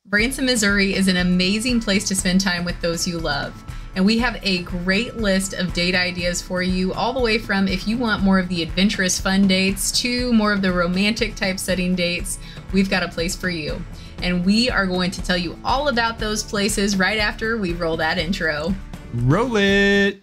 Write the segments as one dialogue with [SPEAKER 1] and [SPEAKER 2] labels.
[SPEAKER 1] Branson, Missouri is an amazing place to spend time with those you love. And we have a great list of date ideas for you, all the way from if you want more of the adventurous fun dates to more of the romantic type setting dates, we've got a place for you. And we are going to tell you all about those places right after we roll that intro.
[SPEAKER 2] Roll it!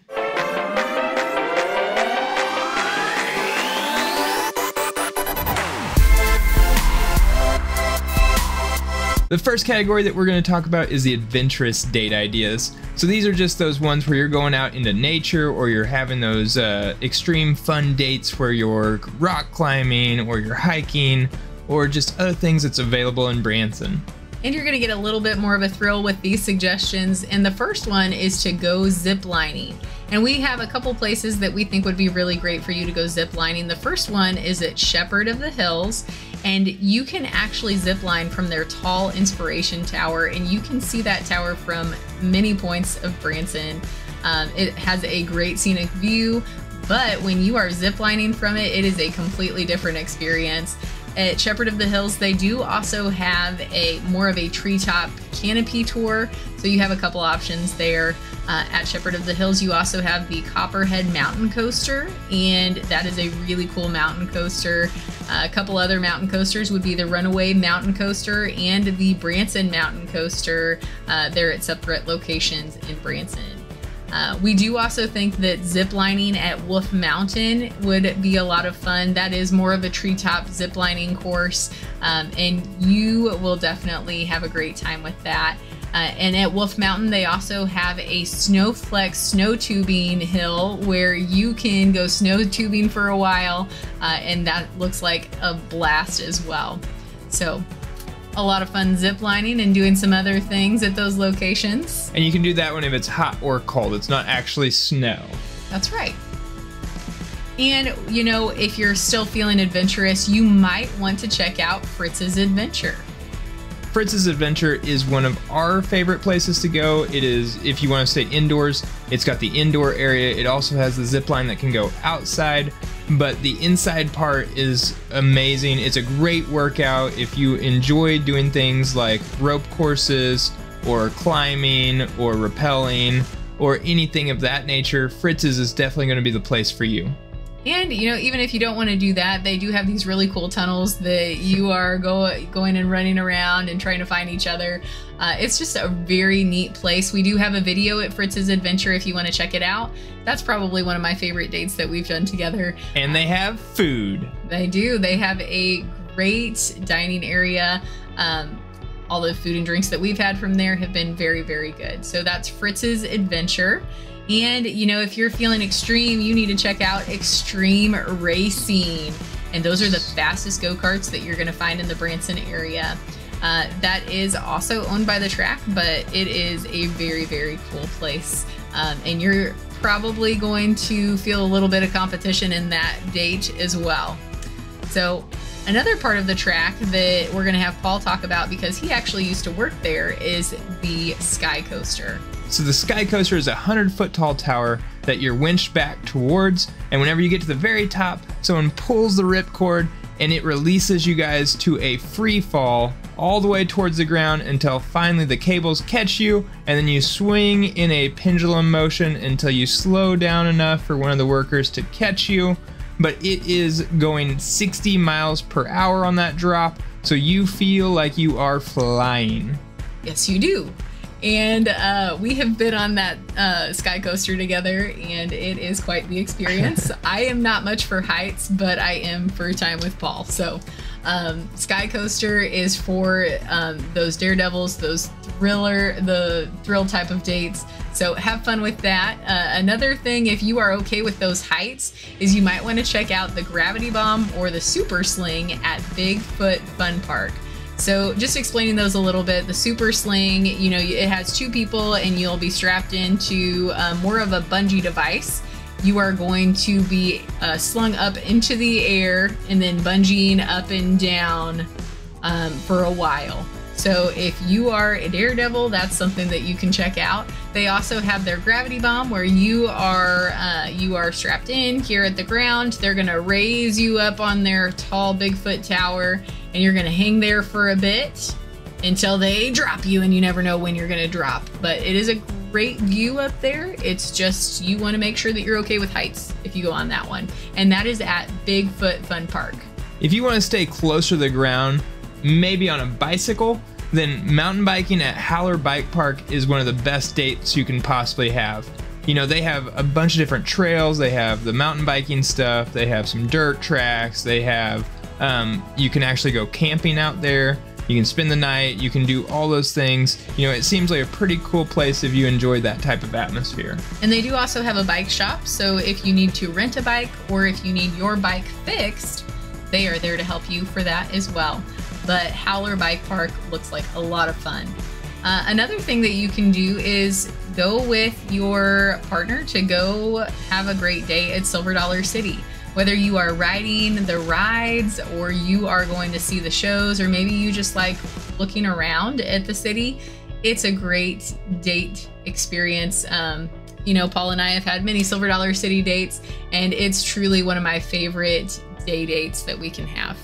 [SPEAKER 2] The first category that we're going to talk about is the adventurous date ideas. So these are just those ones where you're going out into nature, or you're having those extreme fun dates where you're rock climbing or you're hiking or just other things that's available in Branson.
[SPEAKER 1] And you're going to get a little bit more of a thrill with these suggestions. And the first one is to go zip lining. And we have a couple places that we think would be really great for you to go zip lining. The first one is at Shepherd of the Hills. And you can actually zip line from their tall inspiration tower, and you can see that tower from many points of Branson. It has a great scenic view, but when you are zip lining from it, it is a completely different experience. At Shepherd of the Hills, they do also have more of a treetop canopy tour, so you have a couple options there. At Shepherd of the Hills, you also have the Copperhead Mountain Coaster, and that is a really cool mountain coaster. A couple other mountain coasters would be the Runaway Mountain Coaster and the Branson Mountain Coaster. They're at separate locations in Branson. We do also think that ziplining at Wolf Mountain would be a lot of fun. That is more of a treetop ziplining course, and you will definitely have a great time with that. And at Wolf Mountain, they also have a Snowflex snow tubing hill where you can go snow tubing for a while, and that looks like a blast as well. So a lot of fun zip lining and doing some other things at those locations.
[SPEAKER 2] And you can do that one if it's hot or cold. It's not actually snow.
[SPEAKER 1] That's right. And, you know, if you're still feeling adventurous, you might want to check out Fritz's Adventure.
[SPEAKER 2] Fritz's Adventure is one of our favorite places to go. It is, if you want to stay indoors, it's got the indoor area. It also has the zip line that can go outside, but the inside part is amazing. It's a great workout if you enjoy doing things like rope courses or climbing or rappelling or anything of that nature. Fritz's is definitely going to be the place for you.
[SPEAKER 1] And, you know, even if you don't want to do that, they do have these really cool tunnels that you are going and running around and trying to find each other. It's just a very neat place. We do have a video at Fritz's Adventure if you want to check it out. That's probably one of my favorite dates that we've done together.
[SPEAKER 2] And they have food.
[SPEAKER 1] They do. They have a great dining area. All the food and drinks that we've had from there have been very, very good. So that's Fritz's Adventure. And, you know, if you're feeling extreme, you need to check out Extreme Racing. And those are the fastest go-karts that you're going to find in the Branson area. That is also owned by the track, but it is a very, very cool place. And you're probably going to feel a little bit of competition in that date as well. So another part of the track that we're going to have Paul talk about, because he actually used to work there, is the Sky Coaster.
[SPEAKER 2] So the Sky Coaster is a 100-foot tall tower that you're winched back towards, and whenever you get to the very top, someone pulls the ripcord and it releases you guys to a free fall all the way towards the ground until finally the cables catch you, and then you swing in a pendulum motion until you slow down enough for one of the workers to catch you. But it is going 60 miles per hour on that drop, so you feel like you are flying.
[SPEAKER 1] Yes, you do. And we have been on that Sky Coaster together, and it is quite the experience. I am not much for heights, but I am for time with Paul. So Sky Coaster is for those daredevils, those the thrill type of dates. So have fun with that. Another thing, if you are okay with those heights, is you might want to check out the Gravity Bomb or the Super Sling at Bigfoot Fun Park. So just explaining those a little bit, the Super Sling, you know, it has two people and you'll be strapped into more of a bungee device. You are going to be slung up into the air and then bungeeing up and down for a while. So if you are a daredevil, that's something that you can check out. They also have their Gravity Bomb, where you are strapped in here at the ground. They're gonna raise you up on their tall Bigfoot tower, and you're gonna hang there for a bit. until they drop you, and you never know when you're gonna drop. But it is a great view up there. It's just, you wanna make sure that you're okay with heights if you go on that one. And that is at Bigfoot Fun Park.
[SPEAKER 2] If you wanna stay closer to the ground, maybe on a bicycle, then mountain biking at Howler Bike Park is one of the best dates you can possibly have. You know, they have a bunch of different trails. They have the mountain biking stuff. They have some dirt tracks. They have, you can actually go camping out there. You can spend the night. You can do all those things. You know, it seems like a pretty cool place if you enjoy that type of atmosphere.
[SPEAKER 1] And they do also have a bike shop. So if you need to rent a bike or if you need your bike fixed, they are there to help you for that as well. But Howler Bike Park looks like a lot of fun. Another thing that you can do is go with your partner to go have a great day at Silver Dollar City. Whether you are riding the rides or you are going to see the shows, or maybe you just like looking around at the city, it's a great date experience. You know, Paul and I have had many Silver Dollar City dates, and it's truly one of my favorite day dates that we can have.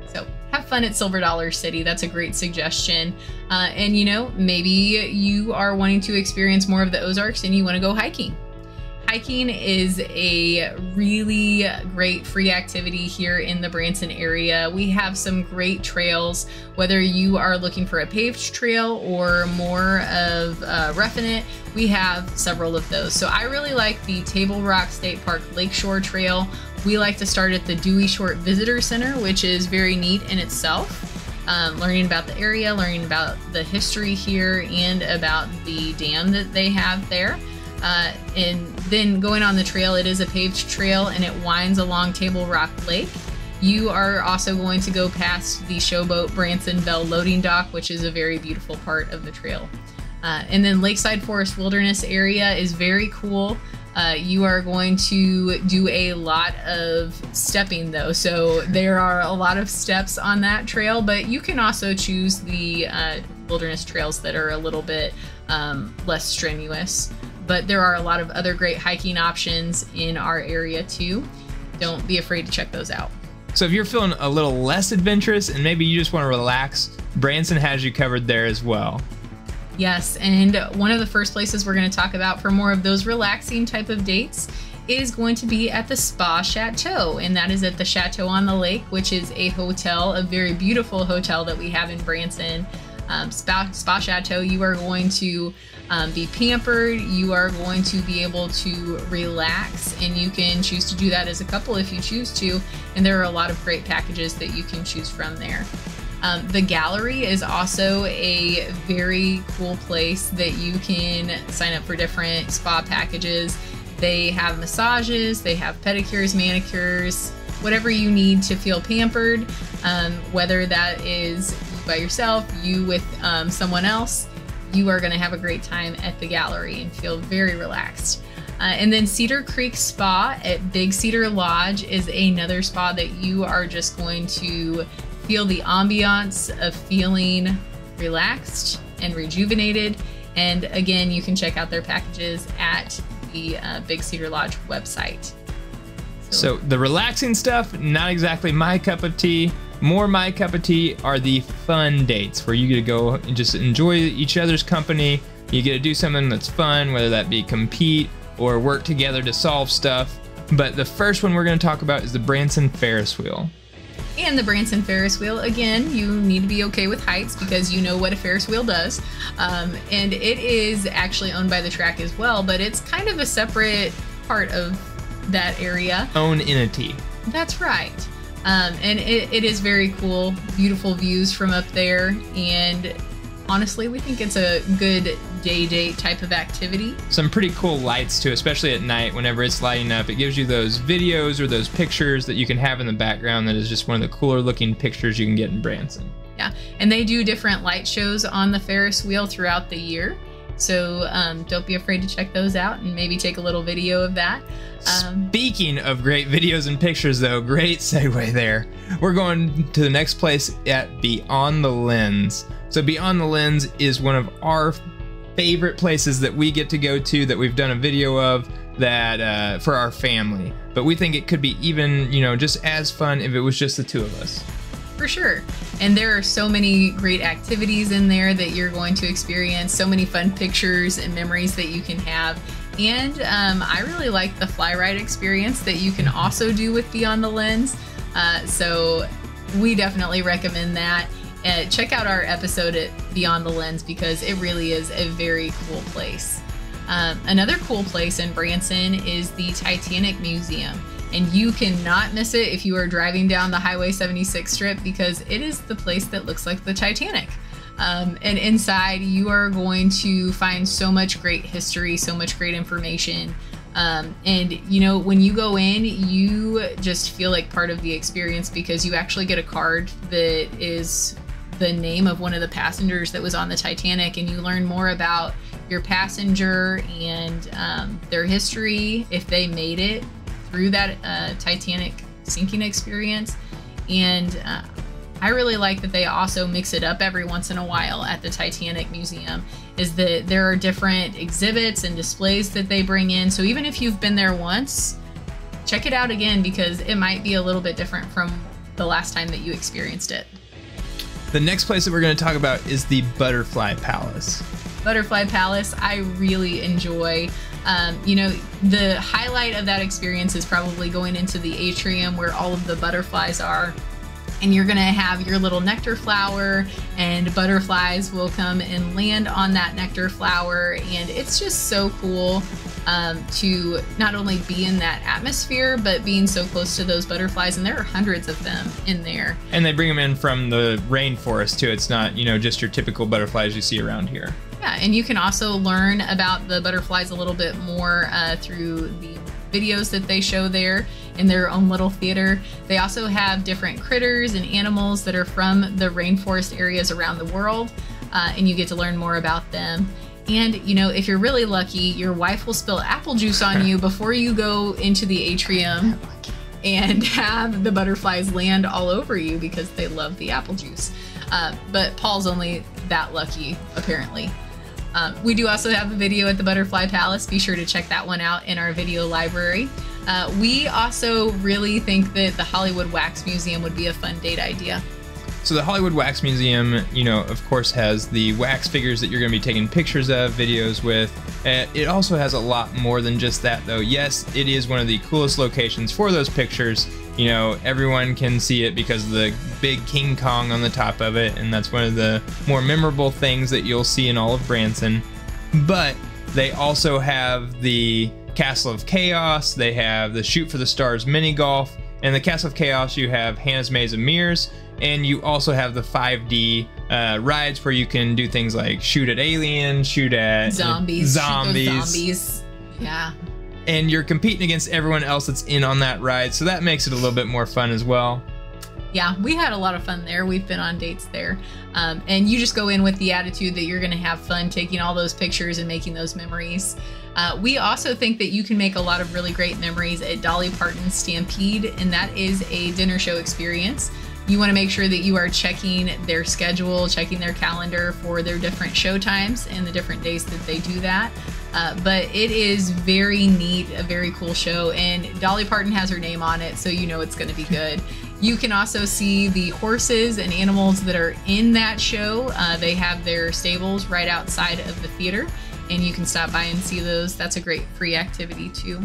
[SPEAKER 1] So have fun at Silver Dollar City. That's a great suggestion. And you know, maybe you are wanting to experience more of the Ozarks and you want to go hiking. Hiking is a really great free activity here in the Branson area. We have some great trails, whether you are looking for a paved trail or more of roughing it, we have several of those. So I really like the Table Rock State Park Lakeshore Trail. We like to start at the Dewey Short Visitor Center, which is very neat in itself. Learning about the area, learning about the history here, and about the dam that they have there. And then going on the trail, it is a paved trail and it winds along Table Rock Lake. You are also going to go past the Showboat Branson Bell loading dock, which is a very beautiful part of the trail. And then Lakeside Forest Wilderness area is very cool. You are going to do a lot of stepping though, so there are a lot of steps on that trail, but you can also choose the wilderness trails that are a little bit less strenuous. But there are a lot of other great hiking options in our area too. Don't be afraid to check those out.
[SPEAKER 2] So if you're feeling a little less adventurous and maybe you just want to relax, Branson has you covered there as well.
[SPEAKER 1] Yes, and one of the first places we're going to talk about for more of those relaxing type of dates is going to be at the Spa Chateau, and that is at the Chateau on the Lake, which is a hotel, a very beautiful hotel that we have in Branson. Spa Chateau, you are going to be pampered, you are going to be able to relax, and you can choose to do that as a couple if you choose to, and there are a lot of great packages that you can choose from there. The gallery is also a very cool place that you can sign up for different spa packages. They have massages, they have pedicures, manicures, whatever you need to feel pampered, whether that is you by yourself, you with someone else, you are going to have a great time at the gallery and feel very relaxed. And then Cedar Creek Spa at Big Cedar Lodge is another spa that you are just going to feel the ambiance of feeling relaxed and rejuvenated. And again, you can check out their packages at the Big Cedar Lodge website.
[SPEAKER 2] So the relaxing stuff, not exactly my cup of tea. More my cup of tea are the fun dates where you get to go and just enjoy each other's company. You get to do something that's fun, whether that be compete or work together to solve stuff. But the first one we're going to talk about is the Branson Ferris Wheel.
[SPEAKER 1] And the Branson Ferris Wheel, again, you need to be okay with heights because you know what a Ferris wheel does. And it is actually owned by the track as well, but it's kind of a separate part of that area.
[SPEAKER 2] Own entity.
[SPEAKER 1] That's right. And it is very cool, beautiful views from up there, and honestly, we think it's a good day date type of activity. Some
[SPEAKER 2] pretty cool lights too, especially at night whenever it's lighting up. It gives you those videos or those pictures that you can have in the background that is just one of the cooler looking pictures you can get in Branson.
[SPEAKER 1] Yeah, and they do different light shows on the Ferris wheel throughout the year. So don't be afraid to check those out and maybe take a little video of that.
[SPEAKER 2] Speaking of great videos and pictures though, great segue there. We're going to the next place at Beyond the Lens. So Beyond the Lens is one of our favorite places that we get to go to, that we've done a video of, that for our family. But we think it could be even, you know, just as fun if it was just the two of us.
[SPEAKER 1] For sure. And there are so many great activities in there that you're going to experience, so many fun pictures and memories that you can have. And I really like the fly ride experience that you can also do with Beyond the Lens. So we definitely recommend that. Check out our episode at Beyond the Lens because it really is a very cool place. Another cool place in Branson is the Titanic Museum. And you cannot miss it if you are driving down the Highway 76 strip because it is the place that looks like the Titanic. And inside you are going to find so much great history, so much great information. And you know, when you go in, you just feel like part of the experience because you actually get a card that is the name of one of the passengers that was on the Titanic, and you learn more about your passenger and their history, if they made it through that Titanic sinking experience. And I really like that they also mix it up every once in a while at the Titanic Museum, is that there are different exhibits and displays that they bring in. So even if you've been there once, check it out again because it might be a little bit different from the last time that you experienced it.
[SPEAKER 2] The next place that we're going to talk about is the Butterfly Palace.
[SPEAKER 1] Butterfly Palace, I really enjoy. You know, the highlight of that experience is probably going into the atrium where all of the butterflies are. And you're gonna have your little nectar flower, and butterflies will come and land on that nectar flower. And it's just so cool to not only be in that atmosphere, but being so close to those butterflies. And there are hundreds of them in there.
[SPEAKER 2] And they bring them in from the rainforest too. It's not, you know, just your typical butterflies you see around here.
[SPEAKER 1] Yeah, and you can also learn about the butterflies a little bit more through the videos that they show there in their own little theater. They also have different critters and animals that are from the rainforest areas around the world, and you get to learn more about them. And, you know, if you're really lucky, your wife will spill apple juice on you before you go into the atrium and have the butterflies land all over you because they love the apple juice. But Paul's only that lucky, apparently. We do also have a video at the Butterfly Palace. Be sure to check that one out in our video library. We also really think that the Hollywood Wax Museum would be a fun date idea.
[SPEAKER 2] So the Hollywood Wax Museum, you know, of course has the wax figures that you're going to be taking pictures of, videos with. It also has a lot more than just that, though. Yes, it is one of the coolest locations for those pictures. You know, everyone can see it because of the big King Kong on the top of it, and that's one of the more memorable things that you'll see in all of Branson. But they also have the Castle of Chaos, they have the Shoot for the Stars mini golf, and the Castle of Chaos you have Hannah's Maze of Mirrors, and you also have the 5D rides where you can do things like shoot at aliens, shoot at
[SPEAKER 1] zombies. Yeah.
[SPEAKER 2] And you're competing against everyone else that's in on that ride, so that makes it a little bit more fun as well.
[SPEAKER 1] Yeah, we had a lot of fun there. We've been on dates there. And you just go in with the attitude that you're going to have fun taking all those pictures and making those memories. We also think that you can make a lot of really great memories at Dolly Parton's Stampede, and that is a dinner show experience. You want to make sure that you are checking their schedule, checking their calendar for their different show times and the different days that they do that. But it is very neat, a very cool show, and Dolly Parton has her name on it, so you know it's going to be good. You can also see the horses and animals that are in that show. They have their stables right outside of the theater, and you can stop by and see those. That's a great free activity too.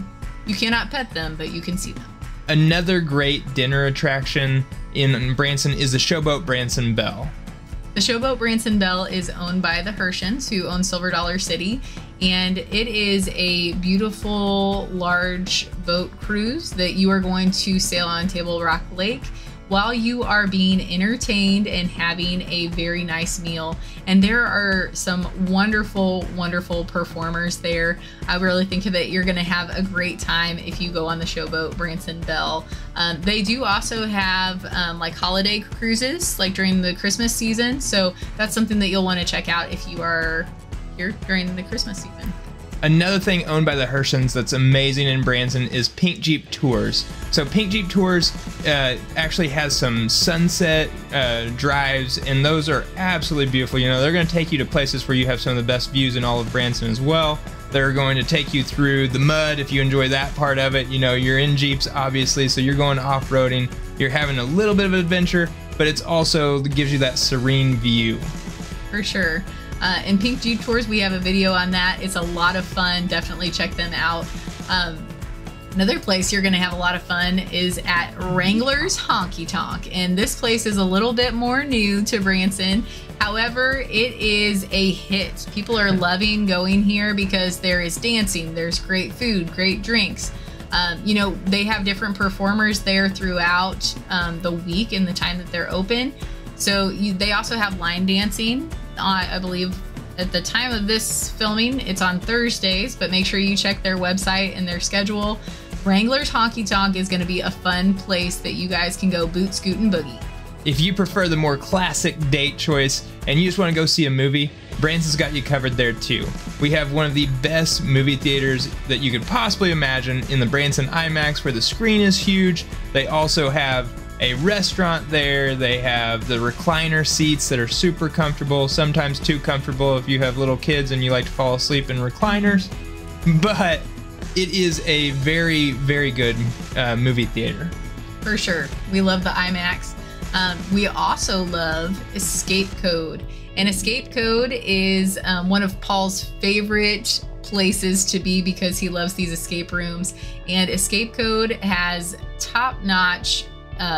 [SPEAKER 1] You cannot pet them, but you can see them.
[SPEAKER 2] Another great dinner attraction in Branson is the Showboat Branson Belle.
[SPEAKER 1] The Showboat Branson Belle is owned by the Hershens, who own Silver Dollar City, and it is a beautiful, large boat cruise that you are going to sail on Table Rock Lake while you are being entertained and having a very nice meal. And there are some wonderful, wonderful performers there. I really think that you're gonna have a great time if you go on the Showboat Branson Belle. They do also have like holiday cruises, like during the Christmas season. So that's something that you'll wanna check out if you are here during the Christmas season.
[SPEAKER 2] Another thing owned by the Hershens that's amazing in Branson is Pink Jeep Tours. So Pink Jeep Tours actually has some sunset drives, and those are absolutely beautiful. You know, they're going to take you to places where you have some of the best views in all of Branson as well. They're going to take you through the mud if you enjoy that part of it. You know, you're in Jeeps, obviously, so you're going off-roading. You're having a little bit of adventure, but it's also gives you that serene view.
[SPEAKER 1] For sure. In Pink Jeep Tours, we have a video on that. It's a lot of fun. Definitely check them out. Another place you're going to have a lot of fun is at Wrangler's Honky Tonk. And this place is a little bit more new to Branson. However, it is a hit. People are loving going here because there is dancing, there's great food, great drinks. You know, they have different performers there throughout the week and the time that they're open. So they also have line dancing. I believe at the time of this filming, it's on Thursdays, but make sure you check their website and their schedule. Wrangler's Honky Tonk is going to be a fun place that you guys can go boot, scoot, and boogie.
[SPEAKER 2] If you prefer the more classic date choice and you just want to go see a movie, Branson's got you covered there too. We have one of the best movie theaters that you could possibly imagine in the Branson IMAX, where the screen is huge. They also have a restaurant there. They have the recliner seats that are super comfortable, sometimes too comfortable if you have little kids and you like to fall asleep in recliners. But it is a very, very good movie theater.
[SPEAKER 1] For sure. We love the IMAX. We also love Escape Code. And Escape Code is one of Paul's favorite places to be because he loves these escape rooms. And Escape Code has top-notch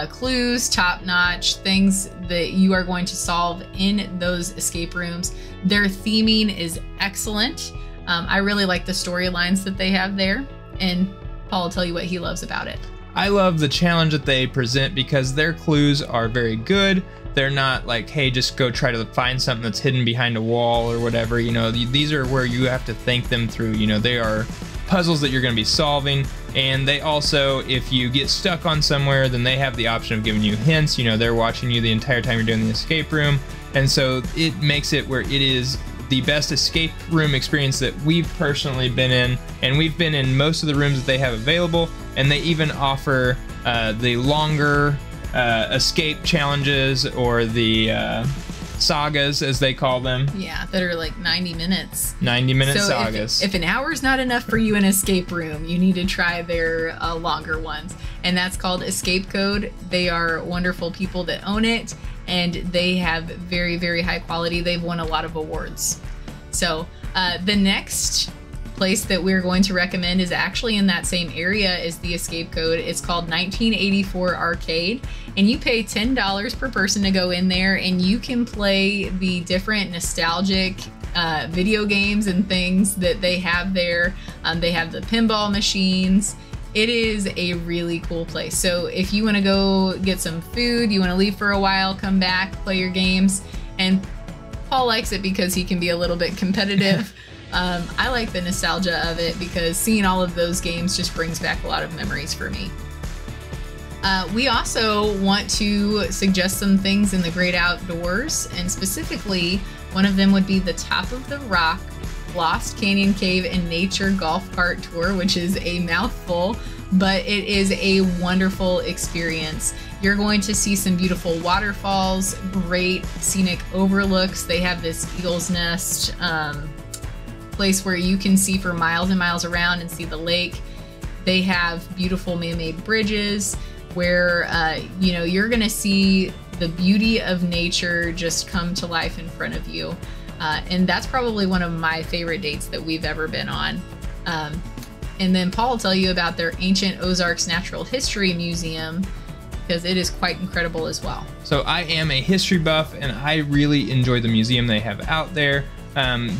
[SPEAKER 1] clues, top-notch things that you are going to solve in those escape rooms. Their theming is excellent. I really like the storylines that they have there, and Paul will tell you what he loves about it.
[SPEAKER 2] I love the challenge that they present because their clues are very good. They're not like, hey, just go try to find something that's hidden behind a wall or whatever. You know, these are where you have to think them through. You know, they are puzzles that you're going to be solving. And they also, if you get stuck on somewhere, then they have the option of giving you hints. You know, they're watching you the entire time you're doing the escape room. And so it makes it where it is the best escape room experience that we've personally been in. And we've been in most of the rooms that they have available. And they even offer the longer escape challenges, or the sagas, as they call them.
[SPEAKER 1] Yeah, that are like 90 minutes.
[SPEAKER 2] 90-minute sagas.
[SPEAKER 1] If an hour's not enough for you in escape room, you need to try their longer ones. And that's called Escape Code. They are wonderful people that own it, and they have very, very high quality. They've won a lot of awards. So the next place that we're going to recommend is actually in that same area as the Escape Code. It's called 1984 Arcade, and you pay $10 per person to go in there, and you can play the different nostalgic video games and things that they have there. They have the pinball machines. It is a really cool place. So if you want to go get some food, you want to leave for a while, come back, play your games, and Paul likes it because he can be a little bit competitive. I like the nostalgia of it because seeing all of those games just brings back a lot of memories for me. We also want to suggest some things in the great outdoors, and specifically one of them would be the Top of the Rock Lost Canyon Cave and Nature Golf Cart Tour, which is a mouthful, but it is a wonderful experience. You're going to see some beautiful waterfalls, great scenic overlooks. They have this Eagle's Nest place where you can see for miles and miles around and see the lake. They have beautiful man-made bridges where you know, you're gonna see the beauty of nature just come to life in front of you. And that's probably one of my favorite dates that we've ever been on. And then Paul will tell you about their Ancient Ozarks Natural History Museum, because it is quite incredible as well.
[SPEAKER 2] So I am a history buff, and I really enjoy the museum they have out there.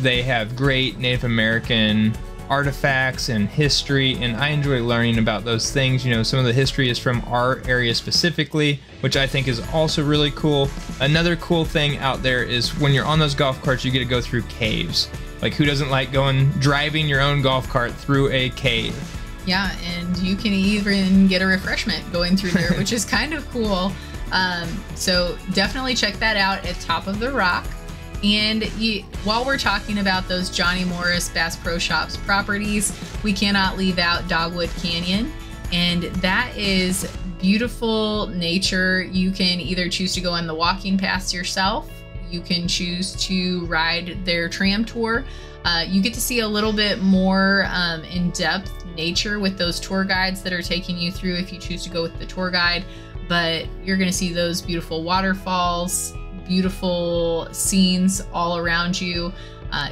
[SPEAKER 2] They have great Native American artifacts and history, and I enjoy learning about those things. You know, some of the history is from our area specifically, which I think is also really cool. Another cool thing out there is when you're on those golf carts, you get to go through caves. Like, who doesn't like driving your own golf cart through a cave? Yeah,
[SPEAKER 1] and you can even get a refreshment going through there, which is kind of cool. So definitely check that out at Top of the Rock. And while we're talking about those Johnny Morris Bass Pro Shops properties, we cannot leave out Dogwood Canyon. And that is beautiful nature. You can either choose to go on the walking paths yourself. You can choose to ride their tram tour. You get to see a little bit more in-depth nature with those tour guides that are taking you through if you choose to go with the tour guide. but you're going to see those beautiful waterfalls, beautiful scenes all around you.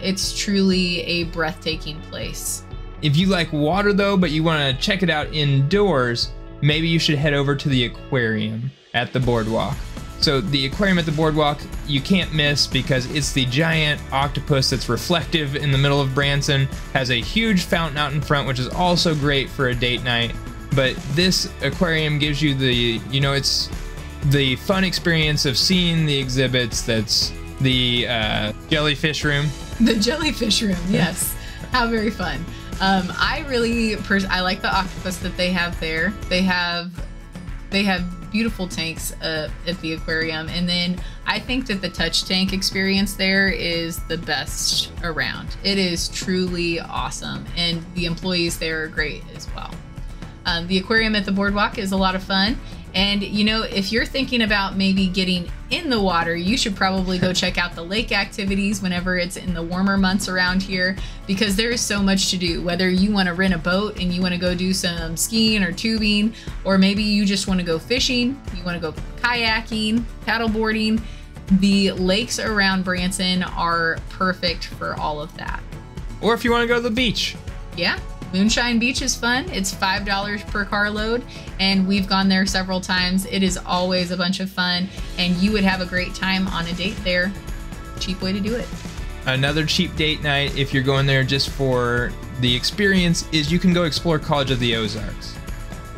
[SPEAKER 1] It's truly a breathtaking place.
[SPEAKER 2] If you like water though, but you want to check it out indoors, maybe you should head over to the aquarium at the boardwalk. So the aquarium at the boardwalk you can't miss because it's the giant octopus that's reflective in the middle of Branson, has a huge fountain out in front, which is also great for a date night. But this aquarium gives you the, you know, it's the fun experience of seeing the exhibits. That's the jellyfish room. The
[SPEAKER 1] jellyfish room, yes. How very fun. I like the octopus that they have there. They have beautiful tanks at the aquarium, and then I think that the touch tank experience there is the best around. It is truly awesome, and the employees there are great as well. The aquarium at the boardwalk is a lot of fun, and you know, if you're thinking about maybe getting in the water, you should probably go check out the lake activities whenever it's in the warmer months around here, because there is so much to do. Whether you want to rent a boat and you want to go do some skiing or tubing, or maybe you just want to go fishing, you want to go kayaking, paddleboarding, the lakes around Branson are perfect for all of that.
[SPEAKER 2] Or if you want to go to the beach.
[SPEAKER 1] Yeah. Moonshine Beach is fun. It's $5 per carload, and we've gone there several times. It is always a bunch of fun, and you would have a great time on a date there. Cheap way to do it.
[SPEAKER 2] Another cheap date night, if you're going there just for the experience, is you can go explore College of the Ozarks.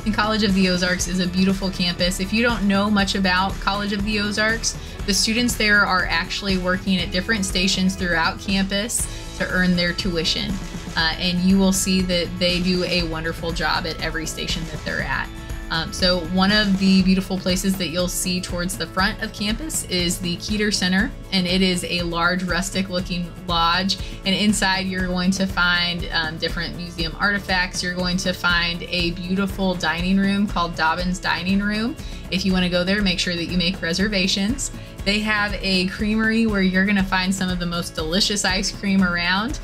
[SPEAKER 1] And College of the Ozarks is a beautiful campus. If you don't know much about College of the Ozarks, the students there are actually working at different stations throughout campus to earn their tuition. And you will see that they do a wonderful job at every station that they're at. So one of the beautiful places that you'll see towards the front of campus is the Keeter Center, and it is a large rustic looking lodge, and inside you're going to find different museum artifacts. You're going to find a beautiful dining room called Dobbin's Dining Room. If you want to go there, make sure that you make reservations. They have a creamery where you're going to find some of the most delicious ice cream around.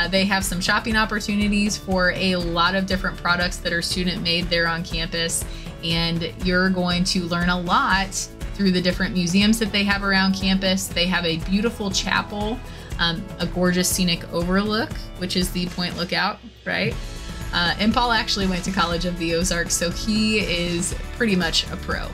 [SPEAKER 1] They have some shopping opportunities for a lot of different products that are student made there on campus, and you're going to learn a lot through the different museums that they have around campus. They have a beautiful chapel, a gorgeous scenic overlook, which is the Point Lookout, right? And Paul actually went to College of the Ozarks, so he is pretty much a pro.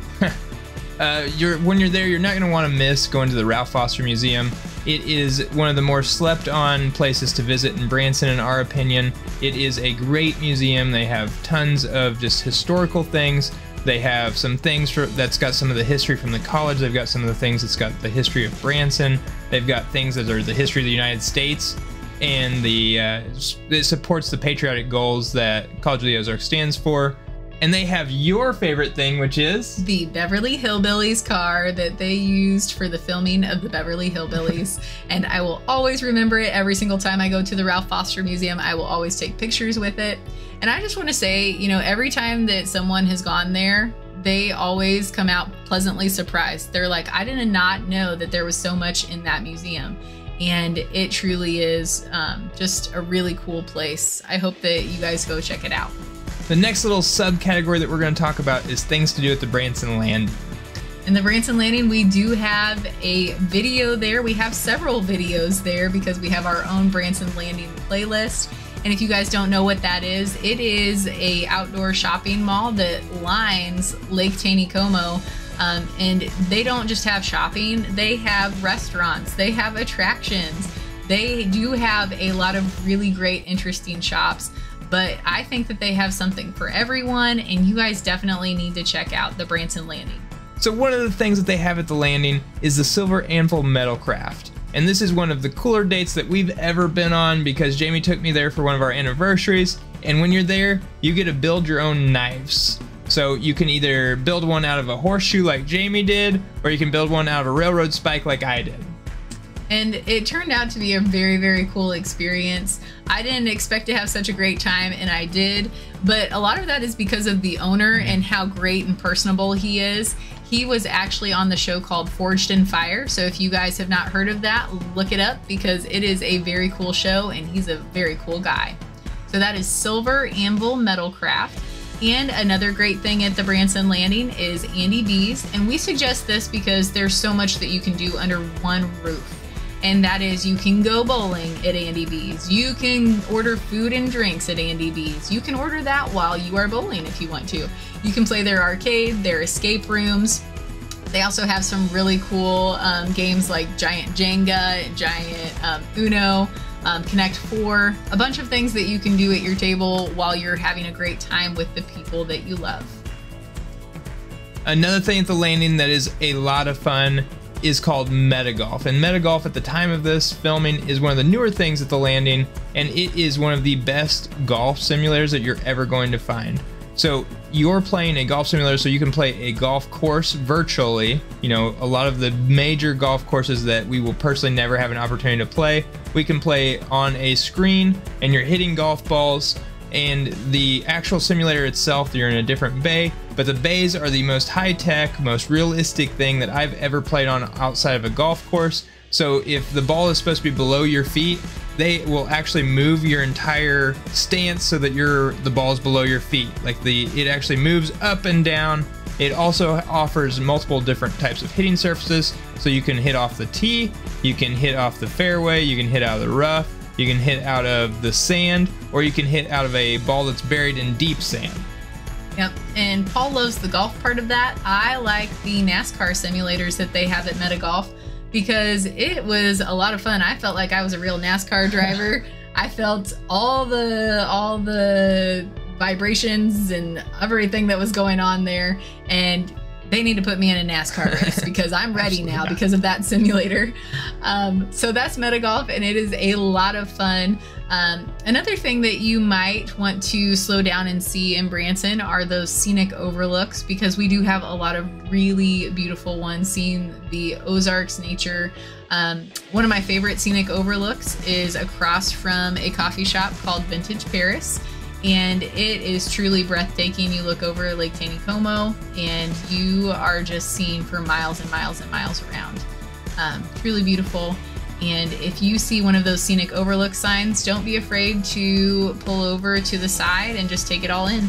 [SPEAKER 2] When you're there, you're not going to want to miss going to the Ralph Foster Museum. It is one of the more slept on places to visit in Branson, in our opinion. It is a great museum. They have tons of just historical things. They have some things that's got some of the history from the college. They've got some of the things that's got the history of Branson. They've got things that are the history of the United States, and it supports the patriotic goals that College of the Ozarks stands for. And they have your favorite thing, which is?
[SPEAKER 1] The Beverly Hillbillies car that they used for the filming of the Beverly Hillbillies. And I will always remember it every single time I go to the Ralph Foster Museum. I will always take pictures with it. And I just want to say, you know, every time that someone has gone there, they always come out pleasantly surprised. They're like, I did not know that there was so much in that museum. And it truly is just a really cool place. I hope that you guys go check it out.
[SPEAKER 2] The next little subcategory that we're going to talk about is things to do at the Branson Landing.
[SPEAKER 1] In the Branson Landing, we do have a video there. We have several videos there because we have our own Branson Landing playlist. And if you guys don't know what that is, it is a outdoor shopping mall that lines Lake Taneycomo. And they don't just have shopping, they have restaurants, they have attractions. They do have a lot of really great, interesting shops. But I think that they have something for everyone, and you guys definitely need to check out the Branson Landing.
[SPEAKER 2] So one of the things that they have at the Landing is the Silver Anvil Metal Craft. And this is one of the cooler dates that we've ever been on because Jamie took me there for one of our anniversaries. And when you're there, you get to build your own knives. So you can either build one out of a horseshoe like Jamie did, or you can build one out of a railroad spike like I did.
[SPEAKER 1] And it turned out to be a very, very cool experience. I didn't expect to have such a great time, and I did. But a lot of that is because of the owner and how great and personable he is. He was actually on the show called Forged in Fire. So if you guys have not heard of that, look it up because it is a very cool show and he's a very cool guy. So that is Silver Anvil Metal Craft. And another great thing at the Branson Landing is Andy B's, and we suggest this because there's so much that you can do under one roof. And that is, you can go bowling at Andy B's, you can order food and drinks at Andy B's, you can order that while you are bowling if you want to. You can play their arcade, their escape rooms. They also have some really cool games like Giant Jenga, Giant Uno, Connect 4, a bunch of things that you can do at your table while you're having a great time with the people that you love.
[SPEAKER 2] Another thing at the Landing that is a lot of fun is called Metag Golf. And Metag Golf at the time of this filming is one of the newer things at the Landing, and it is one of the best golf simulators that you're ever going to find. So you're playing a golf simulator so you can play a golf course virtually. You know, a lot of the major golf courses that we will personally never have an opportunity to play, we can play on a screen, and you're hitting golf balls. And the actual simulator itself, you're in a different bay, but the bays are the most high-tech, most realistic thing that I've ever played on outside of a golf course. So if the ball is supposed to be below your feet, they will actually move your entire stance so that the ball is below your feet. Like it actually moves up and down. It also offers multiple different types of hitting surfaces, so you can hit off the tee, you can hit off the fairway, you can hit out of the rough, you can hit out of the sand, or you can hit out of a ball that's buried in deep sand.
[SPEAKER 1] Yep, and Paul loves the golf part of that. I like the NASCAR simulators that they have at Metag Golf because it was a lot of fun. I felt like I was a real NASCAR driver. I felt all the vibrations and everything that was going on there, and they need to put me in a NASCAR race because I'm ready now because of that simulator. So that's Metag Golf, and it is a lot of fun. Another thing that you might want to slow down and see in Branson are those scenic overlooks, because we do have a lot of really beautiful ones, seeing the Ozarks nature. One of my favorite scenic overlooks is across from a coffee shop called Vintage Paris. And it is truly breathtaking. You look over Lake Taneycomo and you are just seeing for miles and miles and miles around. Truly beautiful. And if you see one of those scenic overlook signs, don't be afraid to pull over to the side and just take it all in.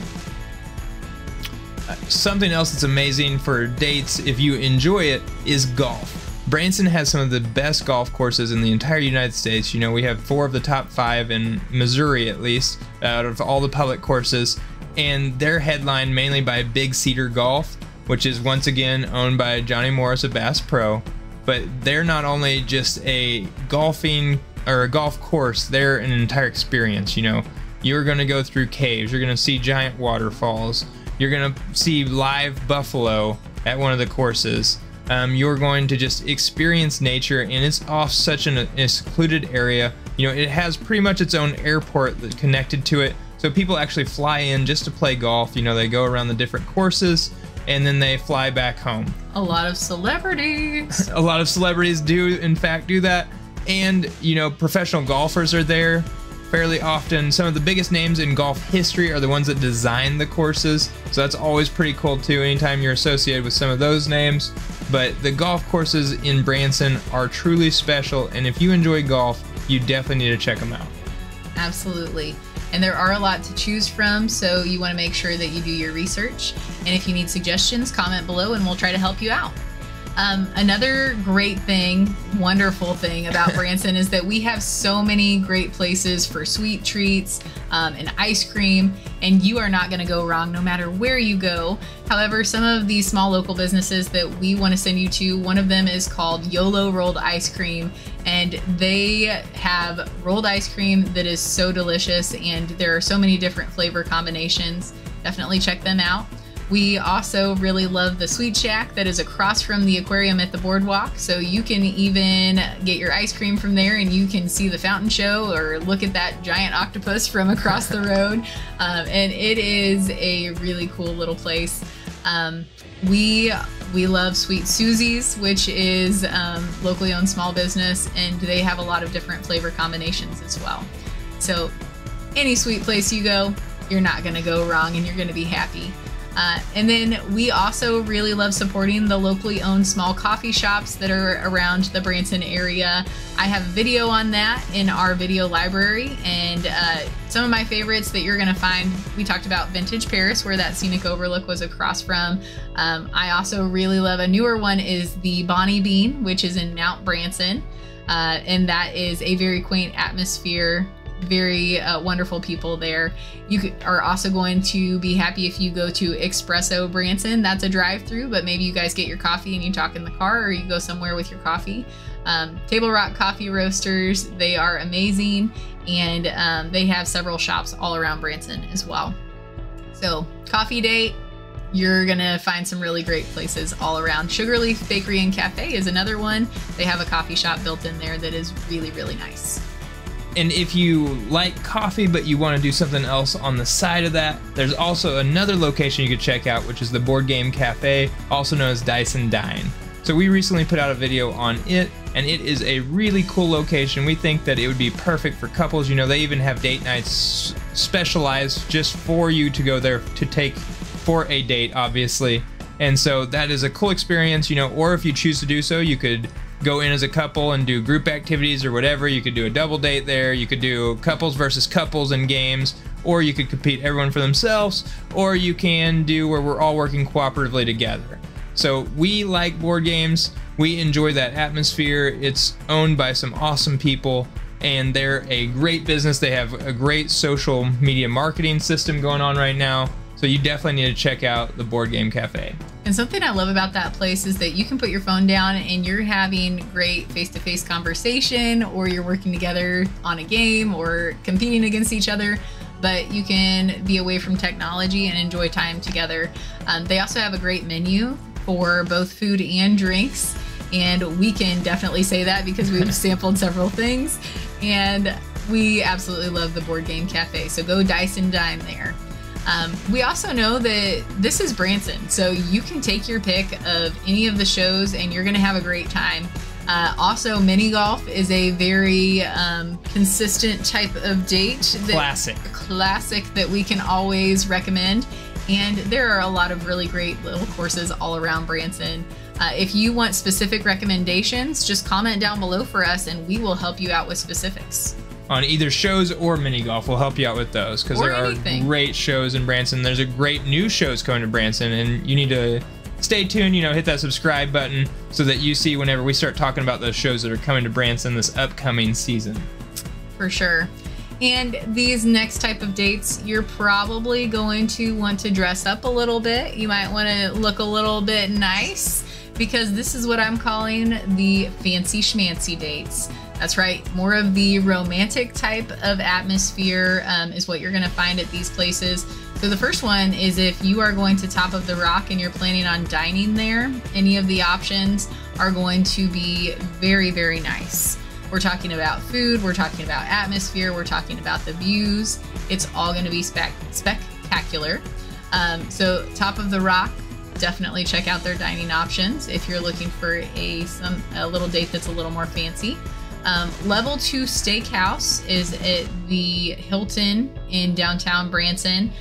[SPEAKER 2] Something else that's amazing for dates, if you enjoy it, is golf. Branson has some of the best golf courses in the entire United States. You know, we have 4 of the top 5 in Missouri, at least, out of all the public courses. And they're headlined mainly by Big Cedar Golf, which is once again owned by Johnny Morris of Bass Pro. But they're not only just a golfing or a golf course, they're an entire experience. You know, you're going to go through caves, you're going to see giant waterfalls, you're going to see live buffalo at one of the courses. You're going to just experience nature, and it's off such a secluded area. You know, it has pretty much its own airport that's connected to it, so people actually fly in just to play golf. You know, they go around the different courses and then they fly back home.
[SPEAKER 1] A lot of celebrities.
[SPEAKER 2] A lot of celebrities do in fact do that, and you know, professional golfers are there fairly often. Some of the biggest names in golf history are the ones that design the courses, so that's always pretty cool too, anytime you're associated with some of those names. But the golf courses in Branson are truly special, and if you enjoy golf, you definitely need to check them out.
[SPEAKER 1] Absolutely. And there are a lot to choose from, so you want to make sure that you do your research. And if you need suggestions, comment below and we'll try to help you out. Another great thing, wonderful thing about Branson is that we have so many great places for sweet treats and ice cream, and you are not going to go wrong no matter where you go. However, some of these small local businesses that we want to send you to, one of them is called YOLO Rolled Ice Cream, and they have rolled ice cream that is so delicious, and there are so many different flavor combinations. Definitely check them out. We also really love the Sweet Shack that is across from the aquarium at the boardwalk, so you can even get your ice cream from there and you can see the fountain show or look at that giant octopus from across the road. And it is a really cool little place. We love Sweet Susie's, which is locally owned small business, and they have a lot of different flavor combinations as well. So any sweet place you go, you're not going to go wrong and you're going to be happy. And then we also really love supporting the locally owned small coffee shops that are around the Branson area. I have a video on that in our video library, and some of my favorites that you're going to find, we talked about Vintage Paris, where that scenic overlook was across from. I also really love, a newer one is the Bonnie Bean, which is in Mount Branson, and that is a very quaint atmosphere. Very wonderful people there. You are also going to be happy if you go to Espresso Branson. That's a drive-through, but maybe you guys get your coffee and you talk in the car, or you go somewhere with your coffee. Table Rock Coffee Roasters, they are amazing, and they have several shops all around Branson as well. So coffee date, you're gonna find some really great places all around. Sugarleaf Bakery and Cafe is another one. They have a coffee shop built in there that is really, really nice.
[SPEAKER 2] And if you like coffee, but you want to do something else on the side of that, there's also another location you could check out, which is the Board Game Cafe, also known as Dice and Dine. So we recently put out a video on it, and it is a really cool location. We think that it would be perfect for couples. You know, they even have date nights specialized just for you to go there to take for a date, obviously. And so that is a cool experience, you know, or if you choose to do so, you could go in as a couple and do group activities or whatever. You could do a double date there. You could do couples versus couples in games, or you could compete everyone for themselves, or you can do where we're all working cooperatively together. So we like board games. We enjoy that atmosphere. It's owned by some awesome people, and they're a great business. They have a great social media marketing system going on right now. So you definitely need to check out the Board Game Cafe.
[SPEAKER 1] And something I love about that place is that you can put your phone down and you're having great face-to-face conversation, or you're working together on a game or competing against each other, but you can be away from technology and enjoy time together. They also have a great menu for both food and drinks, and we can definitely say that because we've sampled several things, and we absolutely love the Board Game Cafe. So go Dice and Dine there. We also know that this is Branson, so you can take your pick of any of the shows and you're going to have a great time. Also, mini golf is a very consistent type of date. Classic that we can always recommend. And there are a lot of really great little courses all around Branson. If you want specific recommendations, just comment down below for us and we will help you out with specifics.
[SPEAKER 2] On either shows or mini golf, we'll help you out with those, because there are great shows in Branson. There's a great new shows coming to Branson, and you need to stay tuned, you know, hit that subscribe button so that you see whenever we start talking about those shows that are coming to Branson this upcoming season.
[SPEAKER 1] For sure. And these next type of dates, you're probably going to want to dress up a little bit. You might want to look a little bit nice, because this is what I'm calling the fancy schmancy dates. That's right, more of the romantic type of atmosphere is what you're gonna find at these places. So the first one is if you are going to Top of the Rock and you're planning on dining there, any of the options are going to be very, very nice. We're talking about food, we're talking about atmosphere, we're talking about the views. It's all gonna be spectacular. So Top of the Rock, definitely check out their dining options if you're looking for a little date that's a little more fancy. Level 2 Steakhouse is at the Hilton in downtown Branson.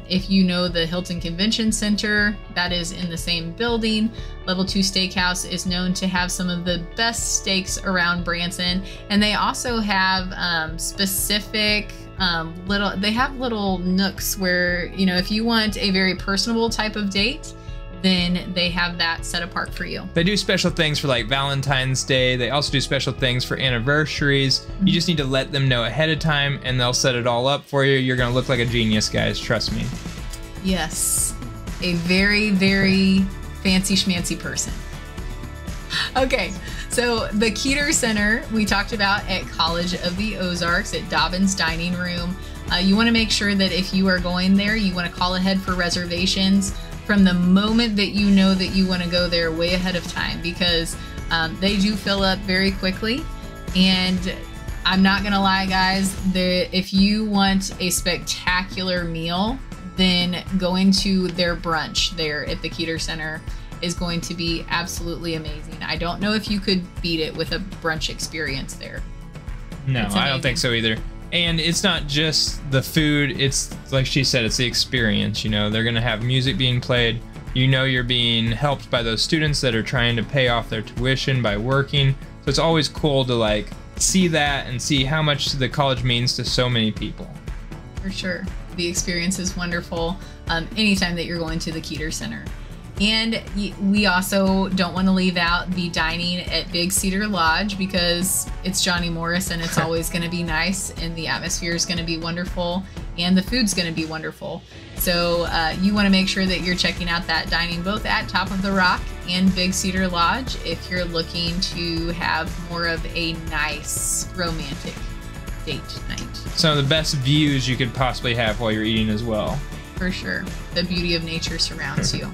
[SPEAKER 1] If you know the Hilton Convention Center, that is in the same building. Level 2 Steakhouse is known to have some of the best steaks around Branson, and they also have specific little nooks where, you know, if you want a very personable type of date, then they have that set apart for you.
[SPEAKER 2] They do special things for like Valentine's Day. They also do special things for anniversaries. You just need to let them know ahead of time and they'll set it all up for you. You're gonna look like a genius, guys, trust me.
[SPEAKER 1] Yes, a very, very fancy schmancy person. Okay, so the Keeter Center we talked about at College of the Ozarks at Dobbins Dining Room. You wanna make sure that if you are going there, you wanna call ahead for reservations from the moment that you know that you want to go there, way ahead of time, because they do fill up very quickly. And I'm not gonna lie, guys, if you want a spectacular meal, then going to their brunch there at the Keeter Center is going to be absolutely amazing. I don't know if you could beat it with a brunch experience there.
[SPEAKER 2] No, I don't think so either. And it's not just the food, it's like she said, it's the experience. You know, they're gonna have music being played. You know, you're being helped by those students that are trying to pay off their tuition by working. So it's always cool to like see that and see how much the college means to so many people.
[SPEAKER 1] For sure. The experience is wonderful anytime that you're going to the Keeter Center. And we also don't want to leave out the dining at Big Cedar Lodge because it's Johnny Morris and it's always going to be nice and the atmosphere is going to be wonderful and the food's going to be wonderful. So you want to make sure that you're checking out that dining both at Top of the Rock and Big Cedar Lodge if you're looking to have more of a nice romantic date night.
[SPEAKER 2] Some of the best views you could possibly have while you're eating as well.
[SPEAKER 1] For sure. The beauty of nature surrounds you.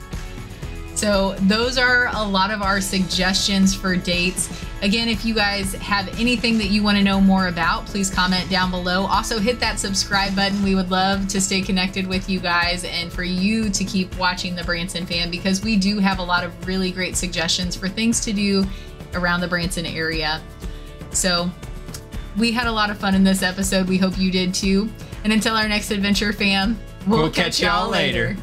[SPEAKER 1] So those are a lot of our suggestions for dates. Again, if you guys have anything that you want to know more about, please comment down below. Also hit that subscribe button. We would love to stay connected with you guys and for you to keep watching the Branson Fam because we do have a lot of really great suggestions for things to do around the Branson area. So we had a lot of fun in this episode. We hope you did too. And until our next adventure, fam, we'll catch y'all later.